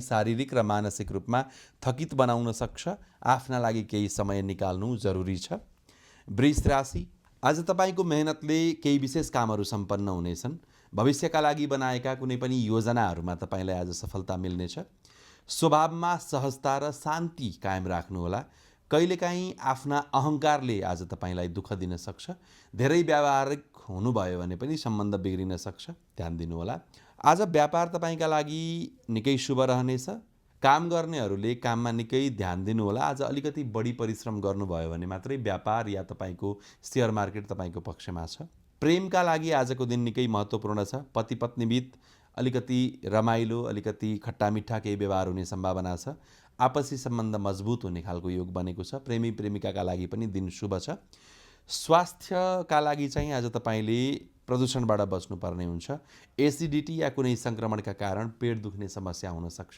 शारीरिक र मानसिक रूपमा थकित बनाउन सक्छ। आफ्ना लागि केही समय निकाल्नु जरुरी छ। वृष राशि, आज तपाईँको मेहनतले केही विशेष कामहरू सम्पन्न हुनेछन्। भविष्यका लागि बनाएका कुनै पनि योजनाहरूमा तपाईँलाई आज सफलता मिल्नेछ। स्वभावमा सहजता र शान्ति कायम राख्नुहोला। कहिलेकाहीँ आफ्ना अहङ्कारले आज तपाईँलाई दुःख दिन सक्छ। धेरै व्यावहारिक हुनुभयो भने पनि सम्बन्ध बिग्रिन सक्छ, ध्यान दिनुहोला। आज व्यापार तपाईँका लागि निकै शुभ रहनेछ। काम गर्नेहरूले काममा निकै ध्यान दिनुहोला। आज अलिकति बढी परिश्रम गर्नुभयो भने मात्रै व्यापार या तपाईँको सेयर मार्केट तपाईँको पक्षमा छ। प्रेमका लागि आजको दिन निकै महत्त्वपूर्ण छ। पति पत्नीबीच अलिकति रमाइलो, अलिकति खट्टा मिठा केही व्यवहार हुने सम्भावना छ। आपसी सम्बन्ध मजबुत हुने खालको योग बनेको छ। प्रेमी प्रेमिकाका लागि पनि दिन शुभ छ। स्वास्थ्यका लागि चाहिँ आज तपाईँले प्रदूषणबाट बच्नुपर्ने हुन्छ। एसिडिटी या कुनै सङ्क्रमणका कारण पेट दुख्ने समस्या हुन सक्छ।